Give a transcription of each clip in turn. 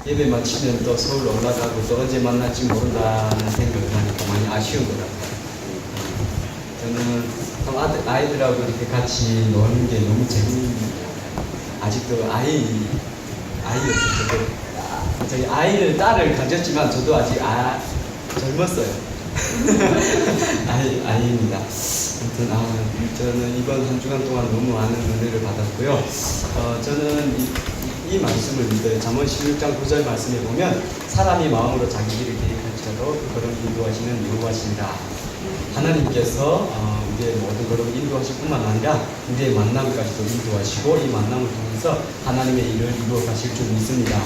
예배 마치면 또 서울 올라가고 또 언제 만날지 모른다는 생각을 하니까 많이 아쉬운 것 같아요. 저는 아이들하고 이렇게 같이 노는 게 너무 재밌습니다. 아직도 아이였어요. 저희 딸을 가졌지만 저도 아직 젊었어요. 아이입니다. 아무튼 저는 이번 한 주간 동안 너무 많은 은혜를 받았고요. 저는 이 말씀을 믿어요. 잠언 16장 9절 말씀에 보면 사람이 마음으로 자기 길을 계획할지라도 그 걸음 인도하시는 여호와시니라. 하나님께서 우리의 모든 걸음 인도하실 뿐만 아니라 우리의 만남까지도 인도하시고 이 만남을 통해서 하나님의 일을 이루어 가실 줄 믿습니다.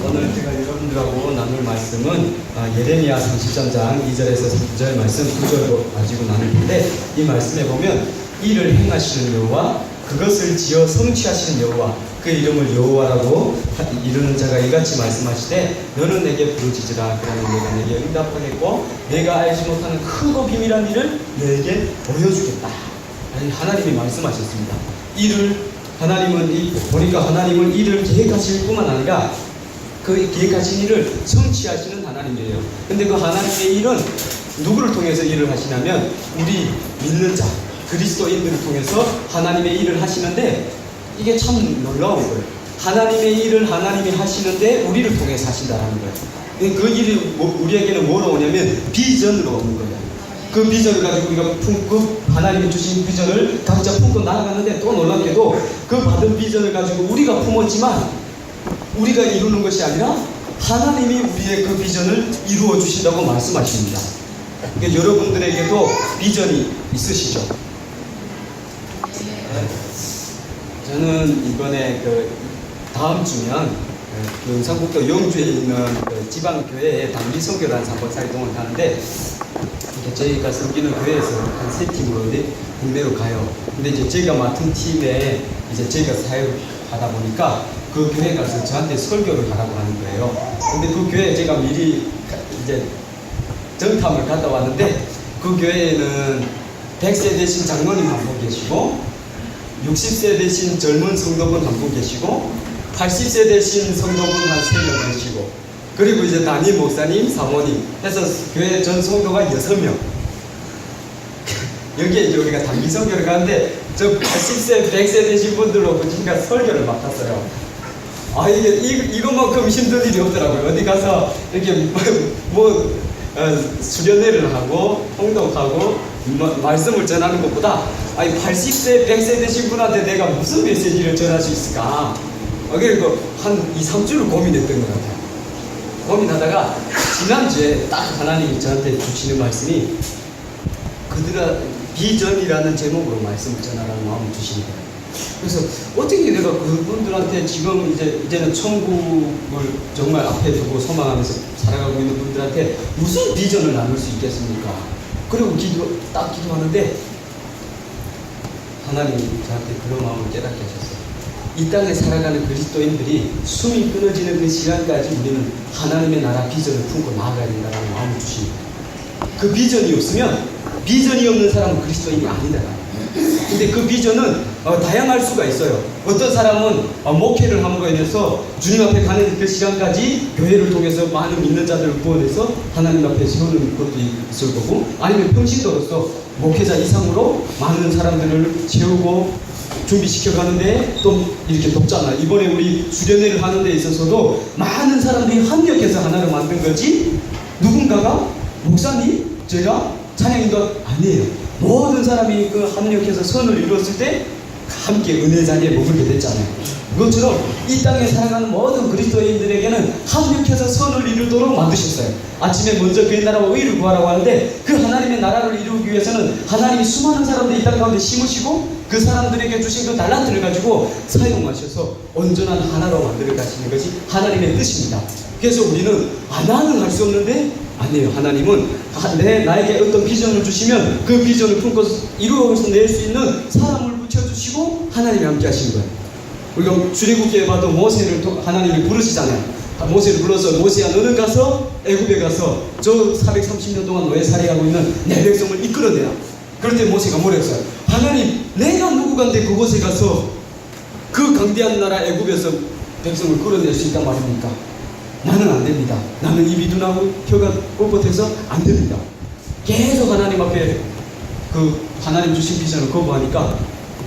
오늘 제가 여러분들하고 나눌 말씀은 예레미야 30장 2절에서 3절 말씀 9절로 가지고 나눌 텐데, 이 말씀에 보면 일을 행하시는 여호와, 그것을 지어 성취하시는 여호와, 그 이름을 여호와라고 이루는 자가 이같이 말씀하시되, 너는 내게 부르짖으라. 그러면 내가 내게 응답하겠고 내가 알지 못하는 크고 비밀한 일을 내게 보여주겠다. 하나님이 말씀하셨습니다. 보니까 하나님은 일을 계획하실 뿐만 아니라 그 계획하신 일을 성취하시는 하나님이에요. 근데 그 하나님의 일은 누구를 통해서 일을 하시냐면 우리 믿는 자, 그리스도인들을 통해서 하나님의 일을 하시는데, 이게 참 놀라운 거예요. 하나님의 일을 하나님이 하시는데 우리를 통해서 하신다는 거예요. 그 일이 우리에게는 뭐로 오냐면 비전으로 오는 거예요. 그 비전을 가지고 우리가 품고, 하나님이 주신 비전을 각자 품고 나아가는데, 또 놀랍게도 그 받은 비전을 가지고 우리가 품었지만 우리가 이루는 것이 아니라 하나님이 우리의 그 비전을 이루어 주신다고 말씀하십니다. 그러니까 여러분들에게도 비전이 있으시죠? 저는 이번에 다음 주면 경상북도 영주에 있는 지방교회에 단기 선교단 3박 4일동안 가는데, 저희가 섬기는 교회에서 한 3팀으로 국내로 가요. 근데 이제 저희가 맡은 팀에 이제 저희가 사역하다 보니까 그 교회 가서 저한테 설교를 하라고 하는 거예요. 근데 그 교회에 제가 미리 이제 정탐을 갔다 왔는데, 그 교회에는 100세 되신 장로님 한 분 계시고, 60세 되신 젊은 성도분 한 분 계시고, 80세 되신 성도분 한 3명 계시고, 그리고 이제 담임 목사님, 사모님 해서 교회 전 성도가 6명. 여기에 이제 우리가 단기 선교를 가는데, 저 80세, 100세 되신 분들로 제가 설교를 맡았어요. 이것만큼 힘든 일이 없더라고요. 어디 가서 이렇게 수련회를 하고 홍독하고 말씀을 전하는 것보다 80세, 100세 되신 분한테 내가 무슨 메시지를 전할 수 있을까? 그리고 한 2, 3주를 고민했던 것 같아요. 고민하다가 지난주에 딱 하나님이 저한테 주시는 말씀이, 그들의 비전이라는 제목으로 말씀을 전하라는 마음을 주시는 거예요. 그래서 어떻게 내가 그분들한테 지금 이제는 천국을 정말 앞에 두고 소망하면서 살아가고 있는 분들한테 무슨 비전을 나눌 수 있겠습니까? 그리고 기도하는데 하나님이 저한테 그런 마음을 깨닫게 하셨어요. 이 땅에 살아가는 그리스도인들이 숨이 끊어지는 그 시간까지 우리는 하나님의 나라 비전을 품고 나아가야 된다는 마음을 주십니다. 그 비전이 없으면, 비전이 없는 사람은 그리스도인이 아니다. 근데 그 비전은 다양할 수가 있어요. 어떤 사람은 목회를 함으로 인해서 주님 앞에 가는 그 시간까지 교회를 통해서 많은 믿는 자들을 구원해서 하나님 앞에 세우는 것도 있을 거고, 아니면 평신도로서 목회자 이상으로 많은 사람들을 채우고 준비시켜 가는데 또 이렇게 돕잖아. 이번에 우리 수련회를 하는 데 있어서도 많은 사람들이 합력해서 하나를 만든 거지, 누군가가 목사님, 제가 찬양인도 아니에요. 모든 사람이 그 합력해서 선을 이루었을 때 함께 은혜 자리에 머물게 됐잖아요. 그것처럼 이 땅에 살아가는 모든 그리스도인들에게는 합력해서 선을 이루도록 만드셨어요. 아침에 먼저 그의 나라와 의를 구하라고 하는데, 그 하나님의 나라를 이루기 위해서는 하나님이 수많은 사람들이 이 땅 가운데 심으시고, 그 사람들에게 주신 그 달란트를 가지고 사용하셔서 온전한 하나로 만들어 가시는 것이 하나님의 뜻입니다. 그래서 우리는 나는 할 수 없는데, 아니에요. 하나님은 나에게 어떤 비전을 주시면 그 비전을 품고 이루어낼 수 있는 사람을 붙여주시고 하나님이 함께 하시는 거예요. 우리가 출애굽기에 봐도 모세를 하나님이 부르시잖아요. 모세를 불러서, 모세야 너는 가서 애굽에 가서 저 430년 동안 노예살이하고 있는 내 백성을 이끌어내라. 그럴 때 모세가 뭐라 했어요? 하나님, 내가 누구간데 그곳에 가서 그 강대한 나라 애굽에서 백성을 끌어낼 수 있단 말입니까? 나는 안 됩니다. 나는 입이 둔하고 혀가 뻣뻣해서 안 됩니다. 계속 하나님 앞에 그 하나님 주신 비전을 거부하니까,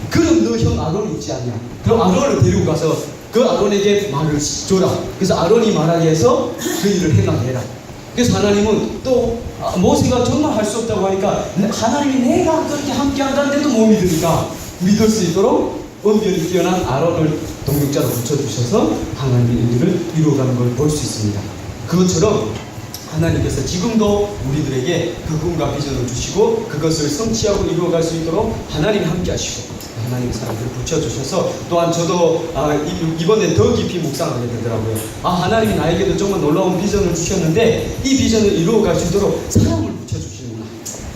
그럼 너 형 아론이 있지 않냐? 그럼 아론을 데리고 가서 그 아론에게 말을 줘라. 그래서 아론이 말하게 해서 그 일을 행하게 해라. 그래서 하나님은 또 모세가 정말 할 수 없다고 하니까, 하나님이 내가 그렇게 함께 한다는데도 못 믿으니까 믿을 수 있도록 언변이 뛰어난 아론을 동역자로 붙여주셔서 하나님의 일을 이루어가는 걸 볼 수 있습니다. 그것처럼 하나님께서 지금도 우리들에게 그 꿈과 비전을 주시고 그것을 성취하고 이루어갈 수 있도록 하나님이 함께 하시고 하나님의 사람들을 붙여주셔서, 또한 저도 이번에 더 깊이 묵상하게 되더라고요. 하나님이 나에게도 정말 놀라운 비전을 주셨는데 이 비전을 이루어갈 수 있도록 사람을 붙여주시는구나.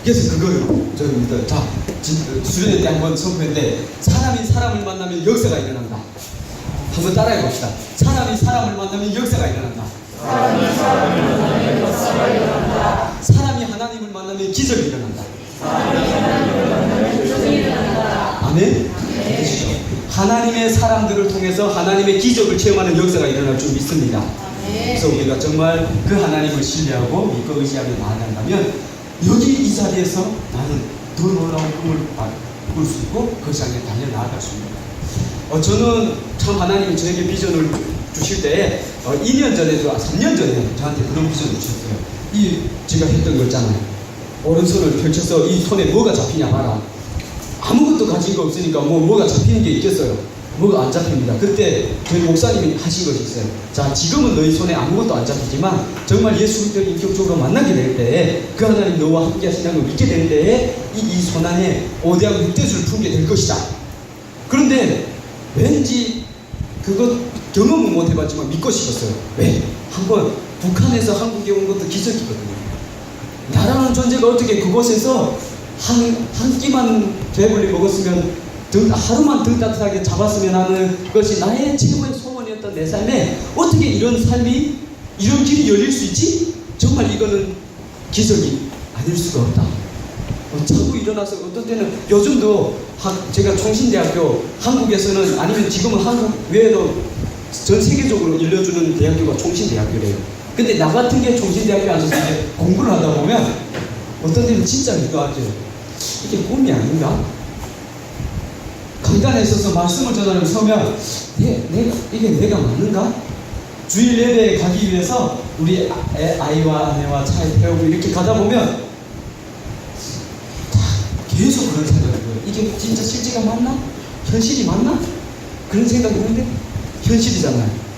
그래서 그거를 저희들 수련회 때 한번 선포했는데, 사람이 사람을 만나면 역사가 일어난다. 한번 따라해 봅시다. 사람이 사람을 만나면 역사가 일어난다. 사람이 사람을 만나면 역사가 일어난다. 사람이 하나님을 만나면 기적이 일어난다. 사람이 하나님을 만나면 기적이 일어난다. 아멘? 네. 하나님의 사람들을 통해서 하나님의 기적을 체험하는 역사가 일어날 줄 믿습니다. 네. 그래서 우리가 정말 그 하나님을 신뢰하고 믿고 의지하며 나아간다면, 여기 이 자리에서 나는 더 놀라운 꿈을 꿀 수 있고 그것을 향해 달려나아갈 수 있습니다. 저는 참 하나님이 저에게 비전을 주실 때 2년 전에도 3년 전에 저한테 그런 비전을 주셨어요. 제가 했던 거 있잖아요. 오른손을 펼쳐서 이 손에 뭐가 잡히냐 봐라. 아무것도 가진 거 없으니까 뭐가 잡히는 게 있겠어요. 뭐가 안 잡힙니다. 그때 저희 목사님이 하신 것이 있어요. 자, 지금은 너희 손에 아무것도 안 잡히지만 정말 예수 그리스도를 인격적으로 만나게 될 때에, 그 하나님 너와 함께 하신다는 걸 믿게 될 때에 이 손 안에 오대양 육대수를 품게 될 것이다. 그런데 왠지 그것 경험은 못 해봤지만 믿고 싶었어요. 왜? 한번 북한에서 한국에 온 것도 기적이거든요. 나라는 존재가 어떻게 그곳에서 한 끼만 배불리 먹었으면, 하루만 등 따뜻하게 잡았으면 하는 것이 나의 최고의 소원이었던 내 삶에 어떻게 이런 삶이, 이런 길이 열릴 수 있지? 정말 이거는 기적이 아닐 수가 없다. 자꾸 일어나서, 어떤 때는 요즘도 제가 총신대학교, 한국에서는, 아니면 지금은 한국 외에도 전 세계적으로 일러주는 대학교가 총신대학교래요. 근데 나 같은 게 총신대학교에 앉아서 이제 공부를 하다 보면 어떤 때는 진짜 믿어하죠. 이게 꿈이 아닌가? 강단에 있어서 말씀을 전하려고 서면 이게 내가 맞는가? 주일 예배에 가기 위해서 우리 아이와 아내와 차에 태우고 이렇게 가다 보면 계속 그런 생각이 들어요. 이게 진짜 실제가 맞나? 현실이 맞나? 그런 생각이 드는데 현실이잖아요.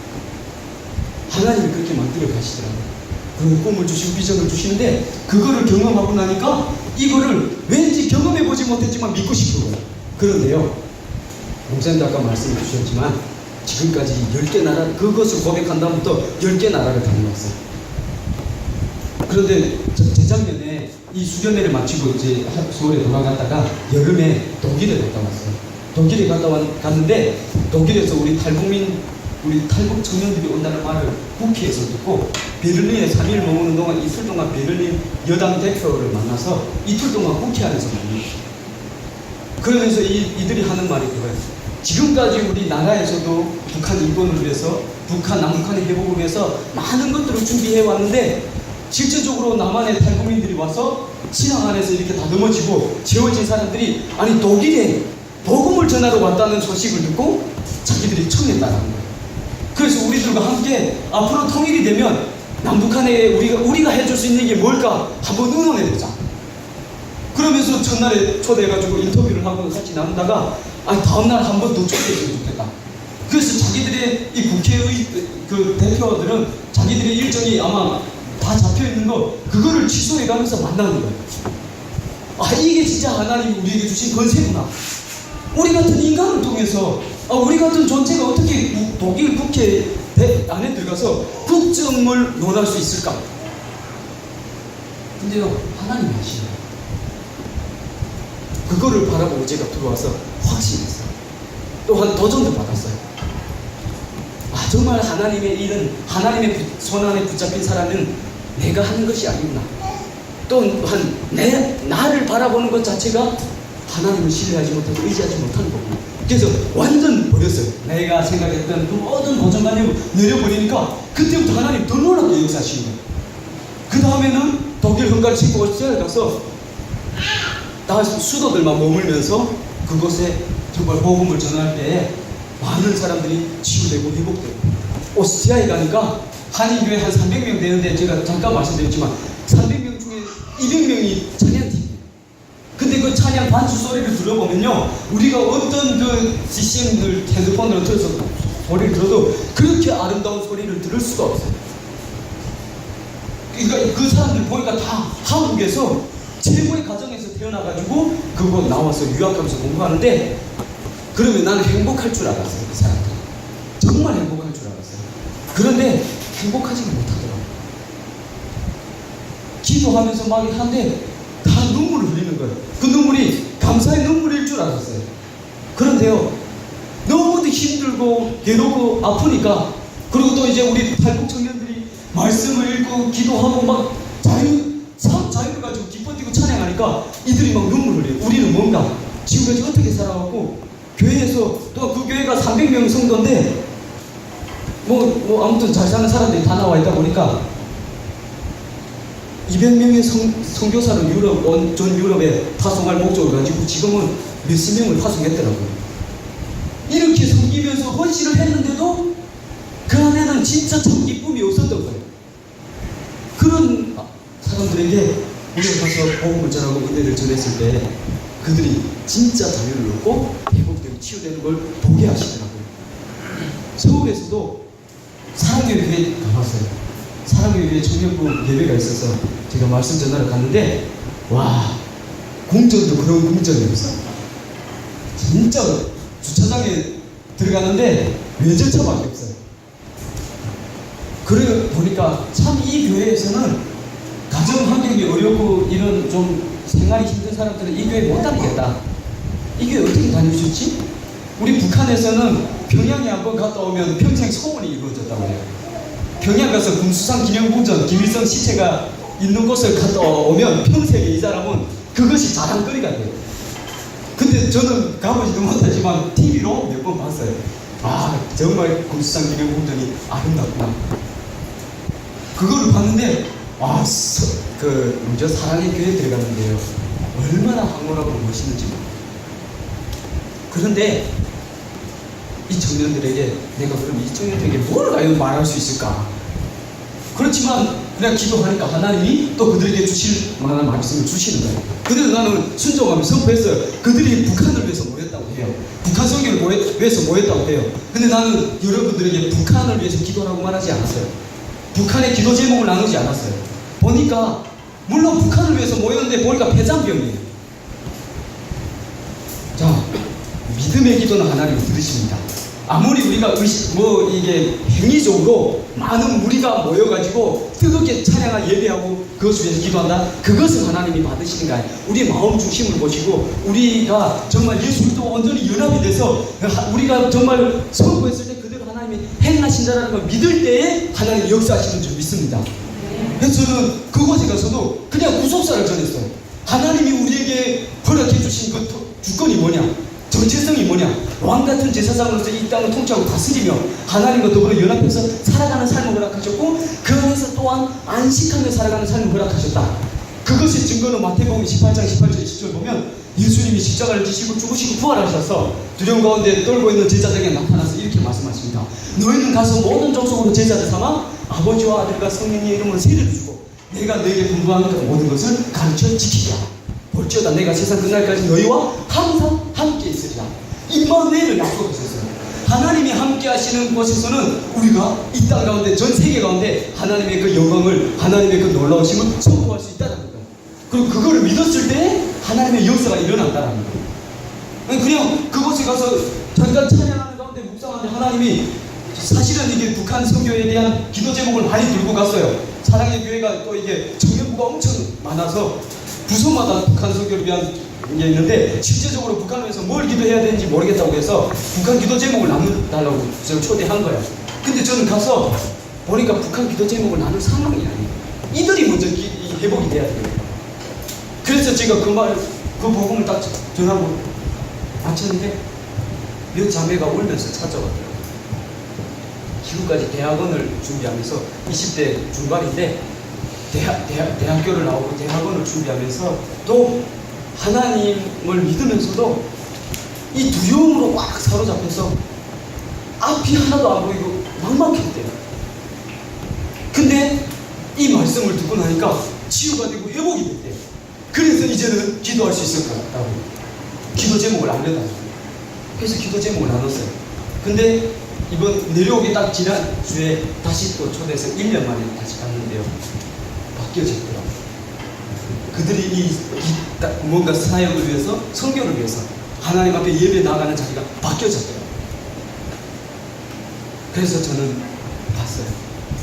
하나님이 그렇게 만들어 가시더라고요. 그 꿈을 주시고 비전을 주시는데, 그거를 경험하고 나니까 이거를 왠지 경험해보지 못했지만 믿고 싶은 거예요. 그런데요, 목사님도 아까 말씀해 주셨지만 지금까지 10개 나라, 그것을 고백한 다음부터 10개 나라를 다녀왔어요. 그런데 재작년에 이 수련회를 마치고 이제 서울에 돌아갔다가 여름에 독일에 갔다 왔어요. 독일에 갔는데 독일에서 우리 탈북 청년들이 온다는 말을 국회에서 듣고, 베를린에 3일 머무는 동안 이틀 동안 베를린 여당 대표를 만나서 이틀 동안 국회 안에서 만났어요. 그러면서 이들이 하는 말이 그거예요. 지금까지 우리 나라에서도 북한 이권을 위해서, 남북한의 회복을 위해서 많은 것들을 준비해 왔는데, 실제적으로 남한의 탈북민들이 와서 신앙 안에서 이렇게 다 넘어지고 지워진 사람들이, 아니 독일에 복음을 전하러 왔다는 소식을 듣고 자기들이 청했다는 거예요. 그래서 우리들과 함께 앞으로 통일이 되면 남북한에 우리가 해줄 수 있는 게 뭘까 한번 의논해보자. 그러면서 첫날에 초대해가지고 인터뷰를 하고 같이 나누다가, 다음날 한 번 더 초대했으면 좋겠다. 그래서 자기들의 이 국회의 그 대표들은 자기들의 일정이 아마 다 잡혀있는 거, 그거를 취소해가면서 만나는 거예요. 이게 진짜 하나님이 우리에게 주신 권세구나. 우리 같은 인간을 통해서, 우리 같은 존재가 어떻게 독일 국회 안에 들어가서 국정을 논할 수 있을까? 근데요, 하나님이 하시네요. 그거를 바라보고 제가 들어와서 확신했어요. 또한 도전도 받았어요. 정말 하나님의 일은, 하나님의 손 안에 붙잡힌 사람은 내가 하는 것이 아니구나. 또한 나를 바라보는 것 자체가 하나님을 신뢰하지 못하고 의지하지 못하는 거구나. 그래서 완전 버렸어요. 내가 생각했던 그 모든 고정관념을 내려버리니까 그때부터 하나님 더 놀랍게 역사하시는 거예요. 그 다음에는 독일 헝가리 체코 오스트리아에 가서 다 수도들만 머물면서 그곳에 정말 복음을 전할 때에 많은 사람들이 치유되고 회복되고, 오스트리아에 가니까 한인교회 한 300명 되는데 제가 잠깐 말씀드렸지만 300명 중에 200명이 찬양팀. 근데 그 찬양 반주 소리를 들어보면요, 우리가 어떤 그 CCM들 핸드폰으로 틀어서 소리를 들어도 그렇게 아름다운 소리를 들을 수가 없어요. 그러니까 그 사람들 보니까 다 한국에서 최고의 가정에서 태어나가지고 그거 나와서 유학하면서 공부하는데, 그러면 나는 행복할 줄 알았어요. 그 사람들 정말 행복할 줄 알았어요. 그런데 행복하지는 못하더라고요. 기도하면서 막 하는데 다 눈물을 흘리는 거예요. 그 눈물이 감사의 눈물일 줄 알았어요. 그런데요, 너무도 힘들고 괴롭고 아프니까, 그리고 또 이제 우리 탈북 청년들이 말씀을 읽고 기도하고 막 자유를 가지고 기뻐 뛰고 찬양하니까 이들이 막 눈물을 흘려요. 우리는 뭔가 지금까지 어떻게 살아왔고, 교회에서 또 그 교회가 300명 성도인데 뭐 아무튼 잘 사는 사람들이 다 나와 있다 보니까 200명의 선교사를 전 유럽에 파송할 목적을 가지고 지금은 몇십 명을 파송했더라고요. 이렇게 섬기면서 헌신을 했는데도 그 안에는 진짜 참 기쁨이 없었던 거예요. 그런 사람들에게 우리가 가서 복음을 전하고 은혜를 전했을 때 그들이 진짜 자유를 얻고 회복되고 치유되는 걸 보게 하시더라고요. 서울에서도 사랑교회 교회에 가봤어요. 사랑교회 청년부 예배가 있어서 제가 말씀 전하러 갔는데, 와, 궁전도 그런 궁전이 없어요. 진짜 주차장에 들어가는데 외제차밖에 없어요. 그래 보니까 참 이 교회에서는 가정 환경이 어렵고 이런 좀 생활이 힘든 사람들은 이 교회 못 다니겠다. 이 교회 어떻게 다닐 수 있지? 우리 북한에서는 평양에 한번 갔다 오면 평생 소원이 이루어졌다고 해요. 평양 가서 군수상 기념궁전 김일성 시체가 있는 곳을 갔다 오면 평생에 이 사람은 그것이 자랑거리가 돼요. 근데 저는 가보지도 못하지만 TV로 몇 번 봤어요. 아, 정말 군수상 기념궁전이 아름답구나. 그거를 봤는데, 아, 사랑의 교회에 들어갔는데요, 얼마나 황홀하고 멋있는지. 그런데 이 청년들에게 내가 그럼 이 청년들에게 뭘 말할 수 있을까? 그렇지만 그냥 기도하니까 하나님이 또 그들에게 주실 만한 말씀을 주시는 거예요. 그래서 나는 순종하며 선포했어요. 그들이 북한을 위해서 모였다고 해요. 북한 선교를 위해서 모였다고 해요. 근데 나는 여러분들에게 북한을 위해서 기도하라고 말하지 않았어요. 북한의 기도 제목을 나누지 않았어요. 보니까 물론 북한을 위해서 모였는데 보니까 폐장병이에요. 자, 믿음의 기도는 하나님 들으십니다. 아무리 우리가 이게 행위적으로 많은 무리가 모여가지고 뜨겁게 찬양하 예배하고 그것을 위해서 기도한다. 그것은 하나님이 받으시는 거 아니에요. 우리 마음 중심을 보시고 우리가 정말 예수님과 온전히 연합이 돼서 우리가 정말 선포했을 때 그대로 하나님이 행하신다는 걸 믿을 때에 하나님이 역사하시는 줄 믿습니다. 그래서 저는 그곳에 가서도 그냥 구속사를 전했어요. 하나님이 우리에게 허락해 주신 그 주권이 뭐냐? 정체성이 뭐냐? 왕같은 제사장으로서 이 땅을 통치하고 다스리며 하나님과 더불어 연합해서 살아가는 삶을 허락하셨고, 그 안에서 또한 안식하며 살아가는 삶을 허락하셨다. 그것의 증거는 마태복음 18장 18절 20절 보면 예수님이 십자가를 지시고 죽으시고 부활하셔서 두려움 가운데 떨고 있는 제자들에게 나타나서 이렇게 말씀하십니다. 너희는 가서 모든 족속으로 제자들 삼아 아버지와 아들과 성령의 이름으로 세례를 주고 내가 너에게 분부한 모든 것을 가르쳐 지키게 하라. 볼지어다 내가 세상 끝날까지 너희와 항상 함께 있으리라. 임마누엘을 약속하셨어요. 하나님이 함께 하시는 곳에서는 우리가 이 땅 가운데, 전 세계 가운데 하나님의 그 영광을, 하나님의 그 놀라우심을 선포할 수 있다는 거예요. 그리고 그거를 믿었을 때 하나님의 역사가 일어난다는 거예요. 그냥 그곳에 가서 잠깐 찬양하는 가운데 묵상하는데 하나님이 사실은 이게 북한 선교에 대한 기도 제목을 많이 들고 갔어요. 사랑의 교회가 또 이게 청년부가 엄청 많아서 부서마다 북한 선교를 위한 게 있는데, 실제적으로 북한에서 뭘 기도해야 되는지 모르겠다고 해서 북한 기도 제목을 나눠달라고 저를 초대한 거예요. 근데 저는 가서 보니까 북한 기도 제목을 나눌 상황이 아니에요. 이들이 먼저 회복이 돼야 돼요. 그래서 제가 그 복음을 딱 전하고 마쳤는데 몇 자매가 울면서 찾아왔더라고요. 지금까지 대학원을 준비하면서 20대 중반인데 대학교를 나오고 대학원을 준비하면서 또 하나님을 믿으면서도 이 두려움으로 꽉 사로잡혀서 앞이 하나도 안 보이고 막막했대요. 근데 이 말씀을 듣고 나니까 치유가 되고 회복이 됐대요. 그래서 이제는 기도할 수 있을 것 같다고 기도 제목을 알려달라고. 그래서 기도 제목을 나눴어요. 근데 이번 내려오기 딱 지난 주에 다시 또 초대해서 1년 만에 다시 갔는데요. 바뀌어졌더라고요. 그들이 뭔가 사역을 위해서, 선교를 위해서 하나님 앞에 예배 나가는 자리가 바뀌어졌더라고요. 그래서 저는 봤어요.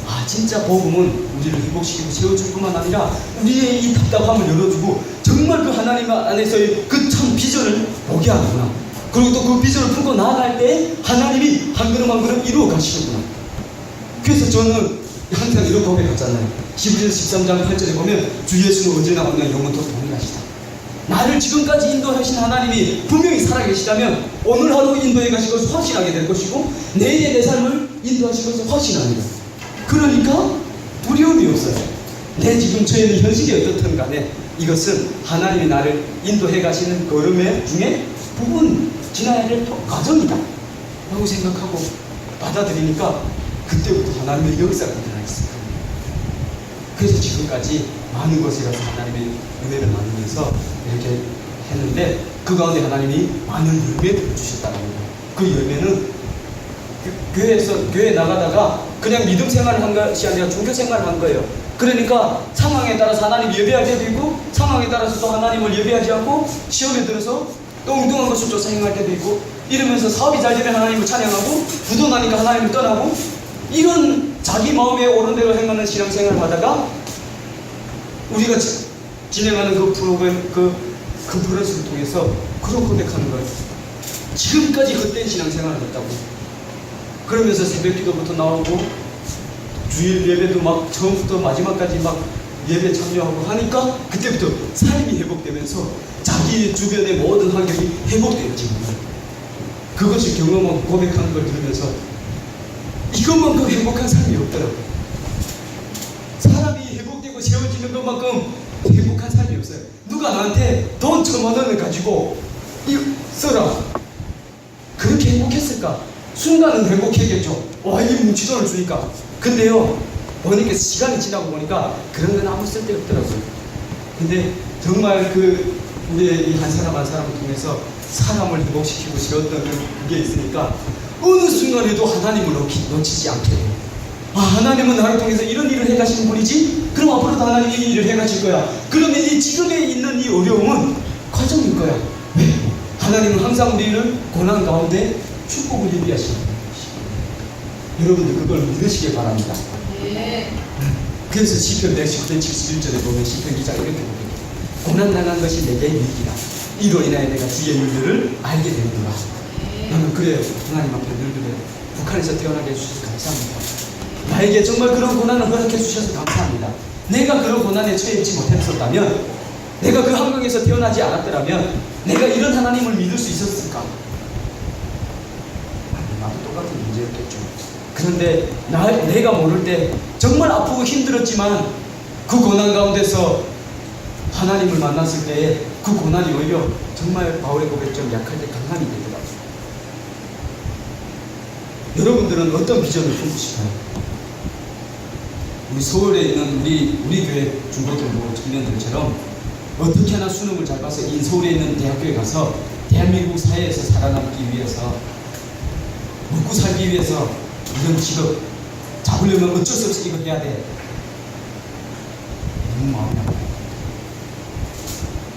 아, 진짜 복음은 우리를 회복시키고 세워줄 뿐만 아니라 우리의 이 답답함을 열어주고 정말 그 하나님 안에서의 그 참 비전을 보게 하는구나. 그리고 또 그 비전을 품고 나아갈 때 하나님이 한 걸음 한 걸음 이루어 가시는구나. 그래서 저는 항상 이런 고백하잖아요. 히브리서 13장 8절에 보면 주 예수는 언제나 언제나 영원토록 동일하시다. 나를 지금까지 인도하신 하나님이 분명히 살아계시다면 오늘 하루 인도해 가실 것을 확신하게 될 것이고 내일의 내 삶을 인도하실 것을 확신합니다. 그러니까 두려움이 없어요. 내 지금 처해있는 현실이 어떻든 간에 이것은 하나님이 나를 인도해 가시는 걸음의 중에 부분 지나야 될 과정이다 라고 생각하고 받아들이니까 그때부터 하나님의 역사가 일어나있습니다. 그래서 지금까지 많은 것에 가서 하나님의 은혜를 나누면서 이렇게 했는데 그 가운데 하나님이 많은 열매들을 주셨다는 거예요. 그 열매는 교회 나가다가 그냥 믿음 생활을 한 것이 아니라 종교 생활을 한 거예요. 그러니까 상황에 따라서 하나님 예배할 때도 있고 상황에 따라서 또 하나님을 예배하지 않고 시험에 들어서 또 엉뚱한 것을 쫓아 행할 때도 있고 이러면서 사업이 잘 되면 하나님을 찬양하고 부도 나니까 하나님을 떠나고 이런 자기 마음에 옳은 대로 행하는 신앙생활을 하다가 우리가 진행하는 그 프로그램 그 컨퍼런스를 통해서 그런 고백하는 거예요. 지금까지 헛된 신앙생활을 했다고. 그러면서 새벽 기도부터 나오고 주일 예배도 막 처음부터 마지막까지 막 예배 참여하고 하니까 그때부터 삶이 회복되면서 자기 주변의 모든 환경이 회복되어지는 거예요. 그것을 경험하고 고백하는 걸 들으면서 이것만큼 행복한 삶이 없더라고요. 사람이 회복되고 세워지는 것만큼 행복한 삶이 없어요. 누가 나한테 돈 1,000만 원을 가지고 이거 써라. 그렇게 행복했을까? 순간은 행복했겠죠. 와, 이 뭉치돈을 주니까. 근데요, 보니까 시간이 지나고 보니까 그런 건 아무 쓸데없더라고요. 근데 정말 우리의 이 한 사람 한 사람을 통해서 사람을 회복시키고 세웠던 그게 있으니까 어느 순간에도 하나님을 놓치지 않게 돼요. 아, 하나님은 나를 통해서 이런 일을 해가시는 분이지? 그럼 앞으로도 하나님이 이 일을 해가실 거야. 그러면 이 지금에 있는 이 어려움은 과정일 거야. 왜? 하나님은 항상 우리를 고난 가운데 축복을 예비하시는 분이시죠. 여러분들 그걸 믿으시길 바랍니다. 네. 그래서 시편 110편 71절에 보면 시편 기자가 이렇게 보면 고난당한 것이 내게 위기라. 이로 인하여 내가 주의 일들을 알게 되는구나. 나는 그래요. 하나님 앞에 늘 그래요. 북한에서 태어나게 해주셔서 감사합니다. 나에게 정말 그런 고난을 허락해 주셔서 감사합니다. 내가 그런 고난에 처해있지 못했었다면, 내가 그 환경에서 태어나지 않았더라면 내가 이런 하나님을 믿을 수 있었을까? 나도 똑같은 문제였겠죠. 그런데 내가 모를 때 정말 아프고 힘들었지만 그 고난 가운데서 하나님을 만났을 때에 그 고난이 오히려 정말 바울의 고백처럼 약할 때 강함이 되더라고요. 여러분들은 어떤 비전을 품고 싶어요? 우리 서울에 있는 우리 교회 중고등부 청년들처럼 어떻게 하나 수능을 잘 봐서 서울에 있는 대학교에 가서 대한민국 사회에서 살아남기 위해서 먹고 살기 위해서 이런 직업 잡으려면 어쩔 수 없이 이거 해야 돼. 너무 마음이 아파요.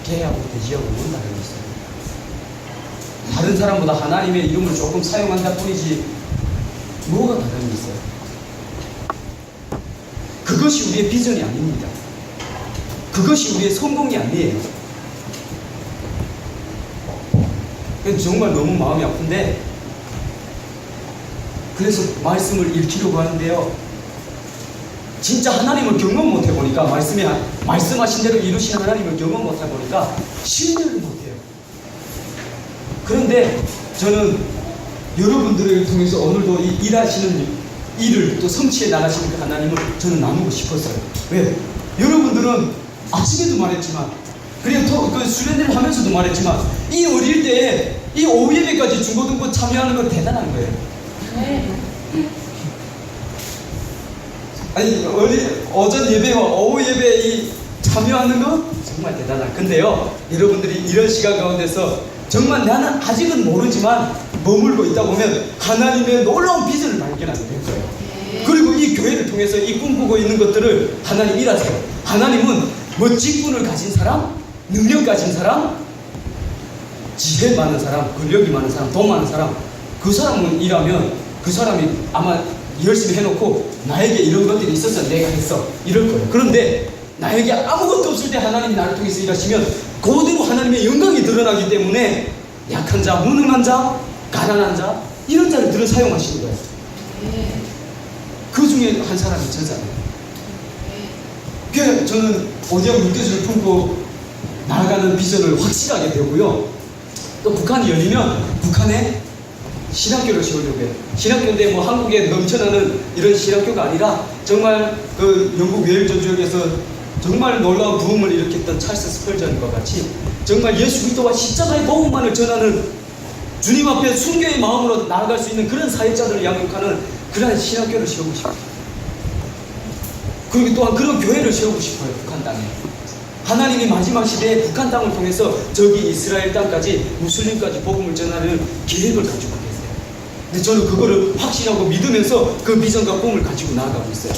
개하고 돼지하고 뭔 다름이 있어요? 다른 사람보다 하나님의 이름을 조금 사용한다 뿐이지 뭐가 다름이 있어요? 그것이 우리의 비전이 아닙니다. 그것이 우리의 성공이 아니에요. 정말 너무 마음이 아픈데 그래서 말씀을 읽히려고 하는데요. 진짜 하나님을 경험 못 해보니까 말씀하신 대로 이루신 하나님을 경험 못 해보니까 신뢰를 못 해요. 그런데 저는 여러분들을 통해서 오늘도 이 일하시는 일을 또 성취해 나가시는 그 하나님을 저는 나누고 싶었어요. 왜? 여러분들은 아침에도 말했지만, 그리고 그 수련회를 하면서도 말했지만, 이 어릴 때에 이 오후 예배까지 중고등부 참여하는 건 대단한 거예요. 아니, 오전 예배와 오후 예배에 이 참여하는 건 정말 대단한. 근데요, 여러분들이 이런 시간 가운데서 정말 나는 아직은 모르지만 머물고 있다 보면 하나님의 놀라운 비전을 발견하게 될 거예요. 그리고 이 교회를 통해서 이 꿈꾸고 있는 것들을 하나님 일하세요. 하나님은 뭐 직분을 가진 사람, 능력 가진 사람, 지혜 많은 사람, 권력이 많은 사람, 돈 많은 사람, 그 사람은 일하면 그 사람이 아마 열심히 해놓고 나에게 이런 것들이 있어서 내가 했어 이럴 거예요. 그런데 나에게 아무것도 없을 때 하나님이 나를 통해서 일하시면 그대로 하나님의 영광이 드러나기 때문에 약한 자, 무능한 자, 가난한 자, 이런 자들을 사용하시는 거예요. 그 중에 한 사람이 저잖아요. 그래서 저는 오디오 물교주를 품고 나아가는 비전을 확실하게 되고요. 또 북한이 열리면 북한에 신학교를 세우려고 해요. 신학교인데 뭐 한국에 넘쳐나는 이런 신학교가 아니라 정말 그 영국 웨일즈 지역에서 정말 놀라운 부흥을 일으켰던 찰스 스펄전과 같이 정말 예수 그리스도와 십자가의 복음만을 전하는 주님 앞에 순교의 마음으로 나아갈 수 있는 그런 사역자들을 양육하는 그러한 신학교를 세우고 싶어요. 그리고 또한 그런 교회를 세우고 싶어요. 북한 땅에. 하나님이 마지막 시대에 북한 땅을 통해서 저기 이스라엘 땅까지 무슬림까지 복음을 전하는 계획을 가지고 계세요. 근데 저는 그거를 확신하고 믿으면서 그 비전과 꿈을 가지고 나아가고 있어요.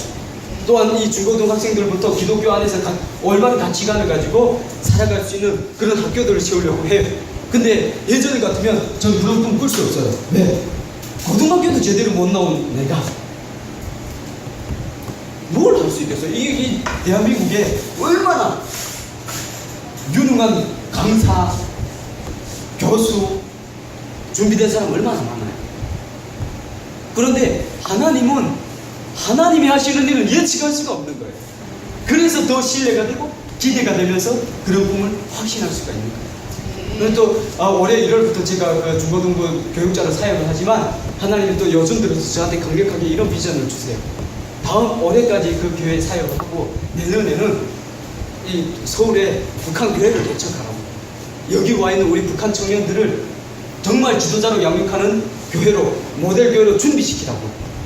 또한 이 중고등학생들부터 기독교 안에서 올바른 가치관을 가지고 살아갈 수 있는 그런 학교들을 세우려고 해요. 근데 예전 같으면 저는 그런 꿈 꿀 수 없어요. 왜? 고등학교도 제대로 못 나온 내가 뭘 할 수 있겠어요? 이 대한민국에 얼마나 유능한 강사, 교수, 준비된 사람 얼마나 많아요. 그런데 하나님이 하시는 일을 예측할 수가 없는 거예요. 그래서 더 신뢰가 되고 기대가 되면서 그런 꿈을 확신할 수가 있는 거예요. 그리고 또 올해 1월부터 제가 그 중고등부 교육자로 사역을 하지만 하나님이 또 요즘 들어서 저한테 강력하게 이런 비전을 주세요. 다음 올해까지 그 교회 사역을 하고 내년에는 이 서울에 북한 교회를 개척하라고, 여기 와 있는 우리 북한 청년들을 정말 지도자로 양육하는 교회로, 모델 교회로 준비시키라고.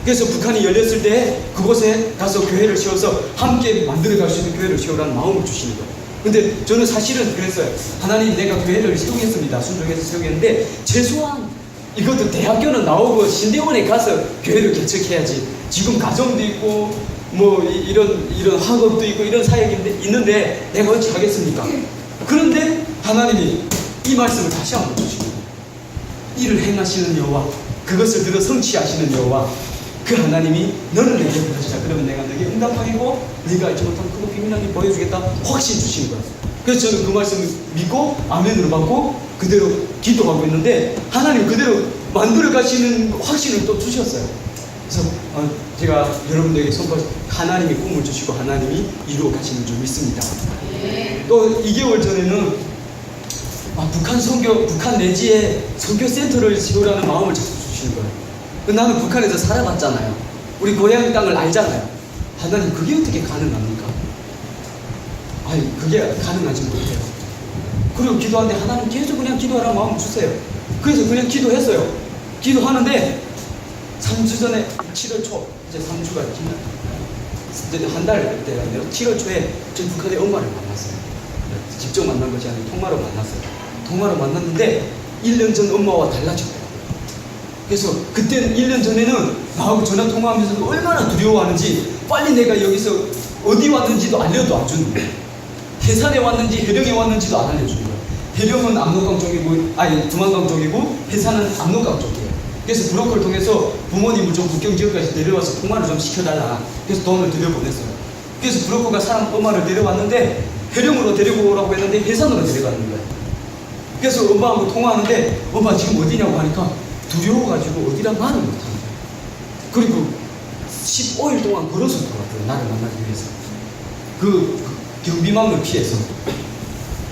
그래서 북한이 열렸을 때 그곳에 가서 교회를 세워서 함께 만들어갈 수 있는 교회를 세우라는 마음을 주시는 거예요. 근데 저는 사실은 그랬어요. 하나님, 내가 교회를 세우겠습니다. 순종해서 세우겠는데 최소한 이것도 대학교는 나오고 신대원에 가서 교회를 개척해야지. 지금 가정도 있고 뭐 이런 학업도 있고 이런 사역인데 있는데 내가 어찌 하겠습니까? 그런데 하나님이 이 말씀을 다시 한번 주시고, 이를 행하시는 여호와, 그것을 들어 성취하시는 여호와, 그 하나님이 너는 내게 부르시라. 그러면 내가 너에게 응답하겠고 네가 알지 못한 크고 비밀한 일 보여주겠다 확신 주시는 거예요. 그래서 저는 그 말씀을 믿고 아멘으로 받고 그대로 기도하고 있는데 하나님 그대로 만들어 가시는 확신을 또 주셨어요. 그래서 제가 여러분들에게 선포, 하나님이 꿈을 주시고 하나님이 이루어 가시는 줄 믿습니다. 또 2개월 전에는 북한 내지에 선교센터를 세우라는 마음을 자꾸 주시는 거예요. 나는 북한에서 살아봤잖아요. 우리 고향 땅을 알잖아요. 하나님, 그게 어떻게 가능합니까? 아니, 그게 가능하지 못해요. 그리고 기도하는데 하나님 계속 그냥 기도하라는 마음을 주세요. 그래서 그냥 기도했어요. 기도하는데 3주 전에 7월 초, 이제 3주가 이제 한 달 때였네요. 7월 초에 저 북한의 엄마를 만났어요. 직접 만난 것이 아니라 통화로 만났어요. 통화로 만났는데 1년 전 엄마와 달라졌더라고요. 그래서 그때는 1년 전에는 나하고 전화 통화하면서도 얼마나 두려워하는지, 빨리 내가 여기서 어디 왔는지도 알려도 안 주는 거예요. 해산에 왔는지 해령에 왔는지도 안 알려주는 거예요. 해령은 압록강 쪽이고, 두만강 쪽이고, 해산은 압록강 쪽이에요. 그래서 브로커를 통해서 부모님을 좀 국경 지역까지 데려와서 통화를 좀 시켜달라. 그래서 돈을 들여보냈어요. 그래서 브로커가 사람 엄마를 데려왔는데 해령으로 데리고 오라고 했는데 해산으로 데려가는 거예요. 그래서 엄마하고 통화하는데 엄마 지금 어디냐고 하니까 두려워가지고 어디라 말을 못하는 거예요. 그리고 15일 동안 걸어서 들어왔어요. 나를 만나기 위해서. 그 경비망을 피해서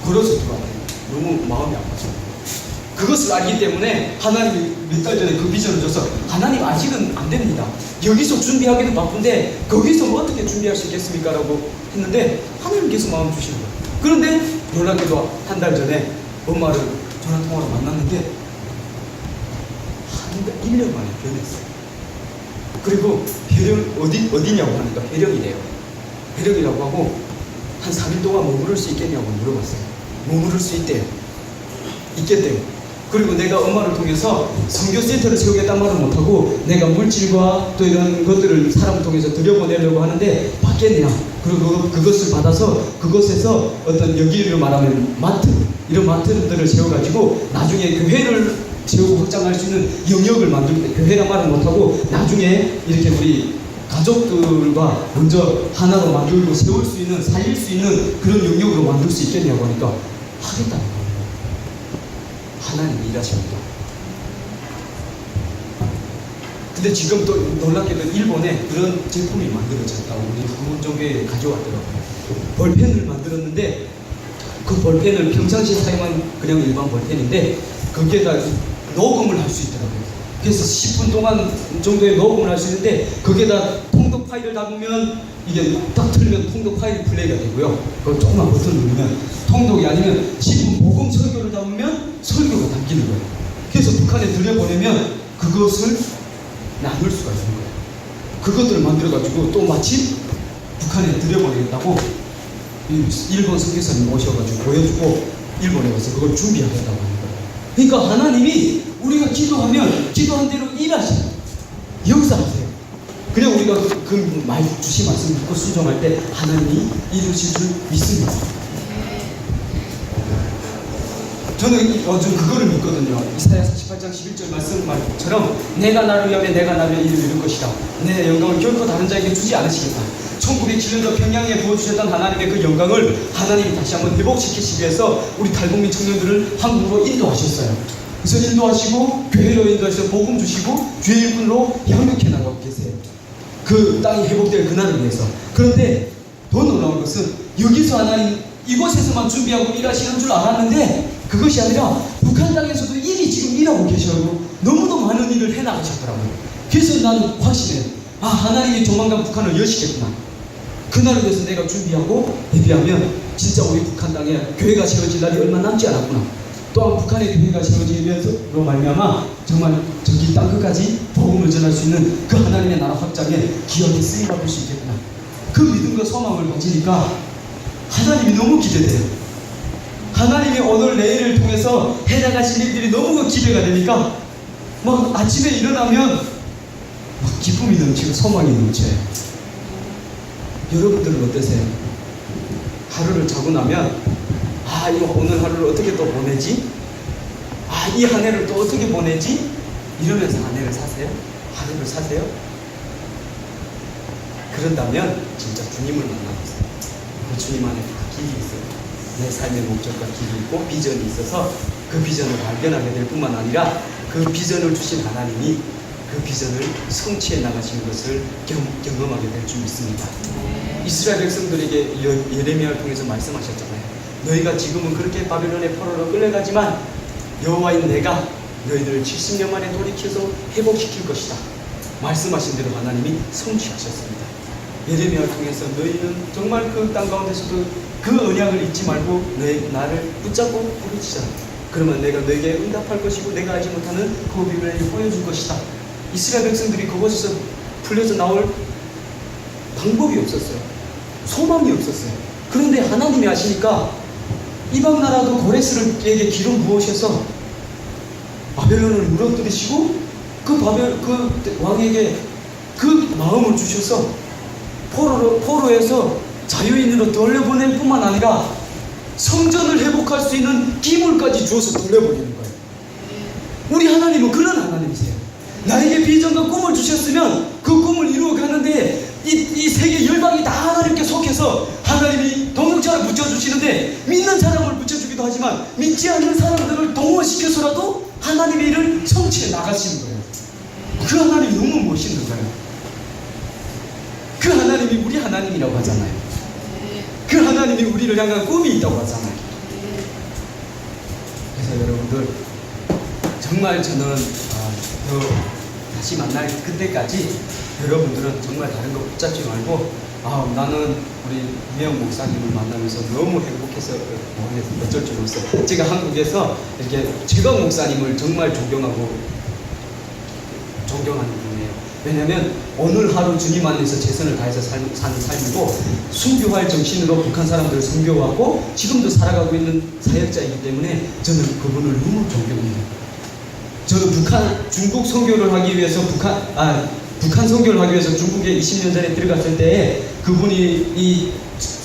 걸어서 들어왔어요. 너무 마음이 아파서. 그것을 알기 때문에 하나님이 몇 달 전에 그 비전을 줘서 하나님 아직은 안 됩니다. 여기서 준비하기도 바쁜데 거기서 뭐 어떻게 준비할 수 있겠습니까? 라고 했는데 하나님께서 마음 주시는 거예요. 그런데 놀랍게도 한 달 전에 엄마를 전화통화로 만났는데 1년 만에 변했어요. 그리고 혈영 어디냐고 하니까 혈영이래요. 혈영이라고 하고 한 3일 동안 머무를 수 있겠냐고 물어봤어요. 머무를 수 있대요. 있겠대요. 그리고 내가 엄마를 통해서 선교센터를 세우겠다는 말은 못하고 내가 물질과 또 이런 것들을 사람을 통해서 들여보내려고 하는데 받겠냐. 그리고 그것을 받아서 그것에서 어떤 여기로 말하면 마트, 이런 마트들을 세워가지고 나중에 교회를 세우고 확장할 수 있는 영역을 만들 때 교회란 말은 못하고 나중에 이렇게 우리 가족들과 먼저 하나로 만들고 세울 수 있는, 살릴 수 있는 그런 영역으로 만들 수 있겠냐고 하니까 하겠다는 거예요. 하나님이 일하십니다. 근데 지금 또 놀랍게도 일본에 그런 제품이 만들어졌다고 우리 구문종교에 가져왔더라고요. 볼펜을 만들었는데 그 볼펜을 평상시에 사용한 그냥 일반 볼펜인데 거기에다 녹음을 할 수 있더라고요. 그래서 10분 동안 정도의 녹음을 할 수 있는데 거기에다 통독 파일을 담으면 이게 딱 틀면 통독 파일이 플레이가 되고요. 그걸 조금만 버튼 누르면 통독이 아니면 10분 복음 설교를 담으면 설교가 담기는 거예요. 그래서 북한에 들여보내면 그것을 나눌 수가 있는 거예요. 그것들을 만들어가지고 또 마침 북한에 들여보내겠다고 일본 선교사님 오셔가지고 보여주고 일본에 와서 그걸 준비하겠다고 하는 거예요. 그러니까 하나님이 우리가 기도하면 기도한 대로 일하셔요. 역사하세요. 그냥 우리가 그 주신 말씀 듣고 순종할 때 하나님이 이루실 줄 믿습니다. 저는 요즘 그거를 믿거든요. 이사야 48장 11절 말씀처럼 내가 나를 위하면 내가 나를 이를 이룰 것이다. 내 영광을 결코 다른 자에게 주지 않으시겠다. 1907년도 평양에 부어주셨던 하나님의 그 영광을 하나님이 다시 한번 회복시키시기 위해서 우리 탈북민 청년들을 한국으로 인도하셨어요. 그래서 인도하시고 교회로 인도하셔서 복음 주시고 주일군으로 양육해 나가고 계세요. 그 땅이 회복될 그날을 위해서. 그런데 더 놀라운 것은 여기서 하나님 이곳에서만 준비하고 일하시는 줄 알았는데 그것이 아니라 북한 땅에서도 이미 지금 일하고 계셔서 너무도 많은 일을 해나가셨더라고요. 그래서 나는 확신해요. 아, 하나님이 조만간 북한을 여시겠구나. 그날을 위해서 내가 준비하고 예비하면 진짜 우리 북한 땅에 교회가 세워질 날이 얼마 남지 않았구나. 또한 북한의 교회가 세워지면서로 말미암아 정말 저기 땅 끝까지 복음을 전할 수 있는 그 하나님의 나라 확장에 기업이 쓰임받을 수 있겠구나. 그 믿음과 소망을 가지니까 하나님이 너무 기대돼요. 하나님이 오늘 내일을 통해서 해나가실 일들이 너무 기대가 되니까 막 아침에 일어나면 막 기쁨이 넘치고 소망이 넘쳐요. 여러분들은 어떠세요? 하루를 자고 나면 아, 이거 오늘 하루를 어떻게 또 보내지? 아, 이 한 해를 또 어떻게 보내지? 이러면서 한 해를 사세요? 하루를 사세요? 그런다면 진짜 주님을 만나보세요. 그 주님 안에 다 길이 있어요. 내 삶의 목적과 길이 있고 비전이 있어서 그 비전을 발견하게 될 뿐만 아니라 그 비전을 주신 하나님이 그 비전을 성취해 나가시는 것을 경험하게 될 줄 믿습니다. 이스라엘 백성들에게 예레미야를 통해서 말씀하셨잖아요. 너희가 지금은 그렇게 바벨론의 포로로 끌려가지만 여호와인 내가 너희들을 70년 만에 돌이켜서 회복시킬 것이다. 말씀하신 대로 하나님이 성취하셨습니다. 예레미야를 통해서 너희는 정말 그 땅 가운데서도 그 언약을 잊지 말고 나를 붙잡고 부르짖어라. 그러면 내가 너에게 응답할 것이고 내가 알지 못하는 그 비밀을 보여줄 것이다. 이스라엘 백성들이 그곳에서 풀려서 나올 방법이 없었어요. 소망이 없었어요. 그런데 하나님이 아시니까 이방 나라도 고레스에게 기름 부으셔서 바벨론을 무너뜨리시고 그 왕에게 그 마음을 주셔서 포로에서 자유인으로 돌려보낼 뿐만 아니라 성전을 회복할 수 있는 기물까지 주어서 돌려보내는 거예요. 우리 하나님은 그런 하나님이세요. 나에게 비전과 꿈을 주셨으면 그 꿈을 이루어가는데 이 세계 열방이 다 하나님께 속해서 하나님이 동역자를 붙여주시는데 믿는 사람을 붙여주기도 하지만 믿지 않는 사람들을 동원시켜서라도 하나님의 일을 성취해 나가시는 거예요. 그 하나님이 너무 멋있는 거예요. 그 하나님이 우리 하나님이라고 하잖아요. 그 하나님이 우리를 향한 꿈이 있다고 하잖아요. 그래서 여러분들 정말 저는 다시 만날 그때까지 여러분들은 정말 다른 거 붙잡지 말고 나는 우리 이명 목사님을 만나면서 너무 행복해서 어쩔 줄 없어요. 제가 한국에서 이렇게 최강 목사님을 정말 존경하는 분이에요. 왜냐하면 오늘 하루 주님 안에서 최선을 다해서 사는 삶이고 순교할 정신으로 북한 사람들을 선교하고 지금도 살아가고 있는 사역자이기 때문에 저는 그분을 너무 존경합니다. 저는 중국 선교를 하기 위해서 북한 선교를 하기 위해서 중국에 20년 전에 들어갔을 때 그분이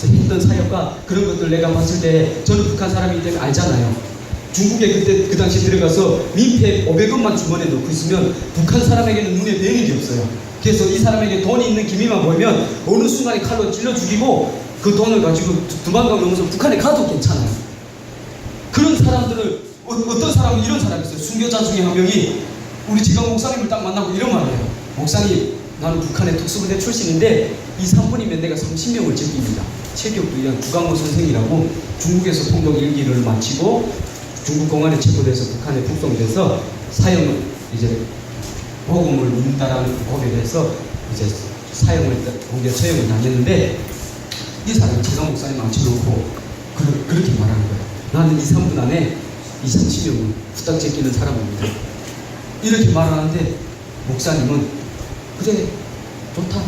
했던 사역과 그런 것들 내가 봤을 때 저는 북한 사람이기 때문에 알잖아요. 중국에 그때 그 당시 들어가서 민폐 500원만 주머니에 넣고 있으면 북한 사람에게는 눈에 뵈는 게 없어요. 그래서 이 사람에게 돈이 있는 기미만 보이면 어느 순간에 칼로 찔러 죽이고 그 돈을 가지고 도망가고 넘어서 북한에 가도 괜찮아요. 그런 사람들을 어떤 사람은 이런 사람이 있어요. 순교자 중에 한 명이 우리 지강 목사님을 딱 만나고 이런 말을 해요. 목사님, 나는 북한의 특수부대 출신인데 2, 3분이면 내가 30명을 제깁니다. 체격도 이런 구강호 선생이라고 중국에서 통역 1기를 마치고 중국 공안에 체포돼서 북한에 북송돼서 사형을 이제 복음을 믿는다라는 법에 대해서 이제 사형을 공개 처형을 당했는데 이 사람이 지강 목사님 앉혀놓고 그렇게 말하는 거예요. 나는 2, 3분 안에 2, 30명을 후딱 제끼는 사람입니다. 이렇게 말하는데 목사님은 그래 좋다.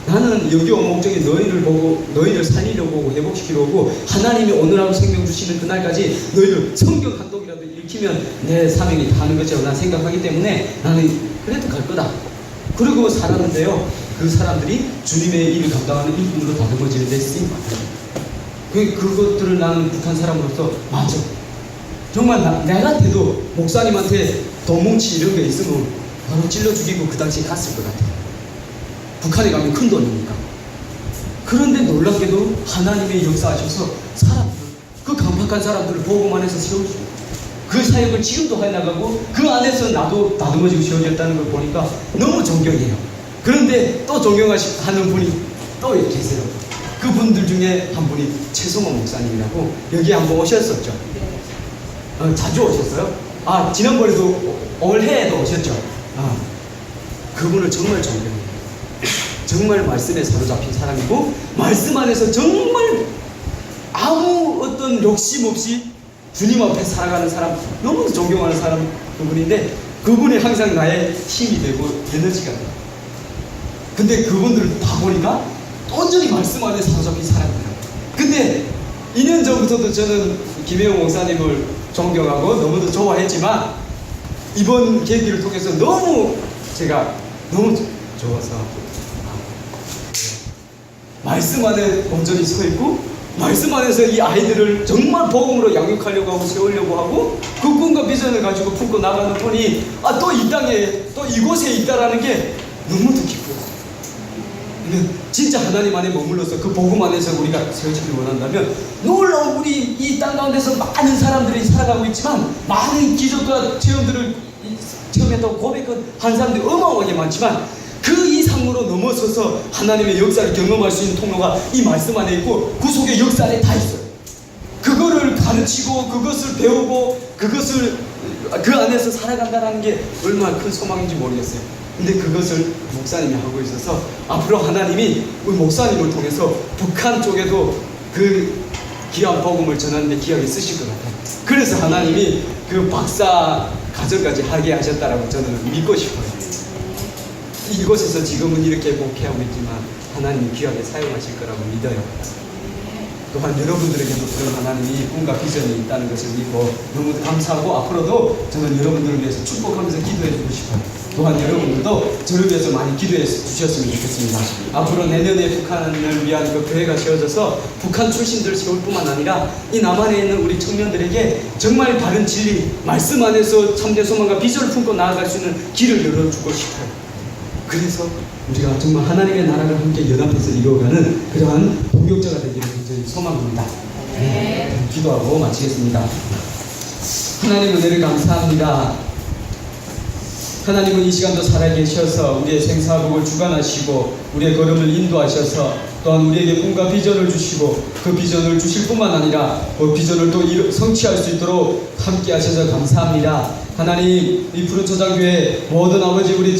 나는 여기 온 목적이 너희를 살리려고 회복시키려고 하나님이 오늘 하루 생명 주시는 그날까지 너희를 성경 한 독이라도 읽히면 내 사명이 다 하는 것이라고 난 생각하기 때문에 나는 그래도 갈 거다. 그리고 살았는데요. 그 사람들이 주님의 일을 감당하는 일꾼으로 다듬어지는 데 쓰임 받아요. 그것들을 나는 북한 사람으로서 맞아. 정말 나 같아도 목사님한테 돈뭉치 이런 게 있으면 바로 찔러 죽이고 그 당시에 갔을 것 같아요. 북한에 가면 큰 돈이니까. 그런데 놀랍게도 하나님의 역사하셔서 그 강팍한 사람들을 복음 안에서 세우시고 그 사역을 지금도 해나가고 그 안에서 나도 다듬어지고 세워졌다는 걸 보니까 너무 존경해요. 그런데 또 존경하는 분이 또 계세요. 그분들 중에 한 분이 최성호 목사님이라고 여기 한번 오셨었죠. 자주 오셨어요? 지난번에도 올해에도 오셨죠. 그분을 정말 존경해요. 정말 말씀에 사로잡힌 사람이고 말씀 안에서 정말 아무 어떤 욕심 없이 주님 앞에 살아가는 사람, 너무 존경하는 사람 그분인데 그분이 항상 나의 힘이 되고 에너지가 돼요. 근데 그분들을 다 보니까 온전히 말씀 안에 사로잡힌 사람이에요. 근데 2년 전부터도 저는 김혜영 목사님을 존경하고 너무도 좋아했지만 이번 계기를 통해서 제가 너무 좋아서 말씀 안에 온전히 서 있고 말씀 안에서 이 아이들을 정말 복음으로 양육하려고 하고 세우려고 하고 그 꿈과 비전을 가지고 품고 나가는 분이 또 이 땅에 또 이곳에 있다라는 게 너무도 기뻐요. 진짜 하나님 안에 머물러서 그 복음 안에서 우리가 세워지길 원한다면 놀라운 우리 이 땅 가운데서 많은 사람들이 살아가고 있지만 많은 기적과 체험들을 체험했다고 고백한 사람들이 어마어마하게 많지만 그 이상으로 넘어서서 하나님의 역사를 경험할 수 있는 통로가 이 말씀 안에 있고 그 속에 역사 안에 다 있어요. 그거를 가르치고 그것을 배우고 그것을 그 안에서 살아간다는 게 얼마나 큰 소망인지 모르겠어요. 근데 그것을 목사님이 하고 있어서 앞으로 하나님이 우리 목사님을 통해서 북한 쪽에도 그 귀한 복음을 전하는 데 귀하게 쓰실 것 같아요. 그래서 하나님이 그 박사 과정까지 하게 하셨다라고 저는 믿고 싶어요. 이곳에서 지금은 이렇게 목회하고 있지만 하나님이 귀하게 사용하실 거라고 믿어요. 또한 여러분들에게도 그런 하나님이 꿈과 비전이 있다는 것을 믿고 너무 감사하고 앞으로도 저는 여러분들을 위해서 축복하면서 기도해 주고 싶어요. 또한 여러분들도 저를 위해서 많이 기도해 주셨으면 좋겠습니다. 앞으로 내년에 북한을 위한 그 교회가 세워져서 북한 출신들 세울 뿐만 아니라 이 남한에 있는 우리 청년들에게 정말 바른 진리, 말씀 안에서 참된 소망과 비전을 품고 나아갈 수 있는 길을 열어주고 싶어요. 그래서 우리가 정말 하나님의 나라를 함께 연합해서 이루어가는 그러한 동역자가 되기를 굉장히 소망합니다. 네. 기도하고 마치겠습니다. 하나님 은혜를 감사합니다. 하나님은 이 시간도 살아계셔서 우리의 생사복을 주관하시고 우리의 걸음을 인도하셔서 또한 우리에게 꿈과 비전을 주시고 그 비전을 주실 뿐만 아니라 그 비전을 또 성취할 수 있도록 함께 하셔서 감사합니다. 하나님, 이 푸른 초장교회 모든 아버지 우리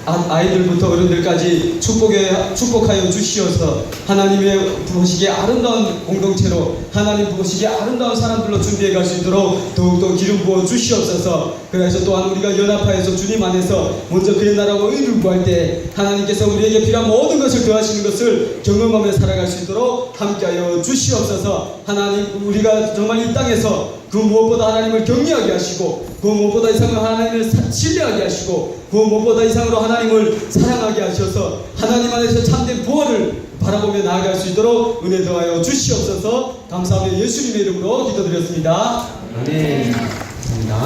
아이들부터 어른들까지 축복하여 주시어서 하나님의 보시기에 아름다운 공동체로 하나님 보시기에 아름다운 사람들로 준비해 갈 수 있도록 더욱더 기름 부어 주시옵소서. 그래서 또한 우리가 연합하여서 주님 안에서 먼저 그의 나라와 의를 구할 때 하나님께서 우리에게 필요한 모든 것을 더하시는 것을 경험하며 살아갈 수 있도록 함께하여 주시옵소서. 하나님, 우리가 정말 이 땅에서 그 무엇보다 하나님을 경외하게 하시고 그 무엇보다 이상으로 하나님을 신뢰하게 하시고 그 무엇보다 이상으로 하나님을 사랑하게 하셔서 하나님 안에서 참된 부활을 바라보며 나아갈 수 있도록 은혜 더하여 주시옵소서. 감사하며 예수님의 이름으로 기도드렸습니다. 아멘.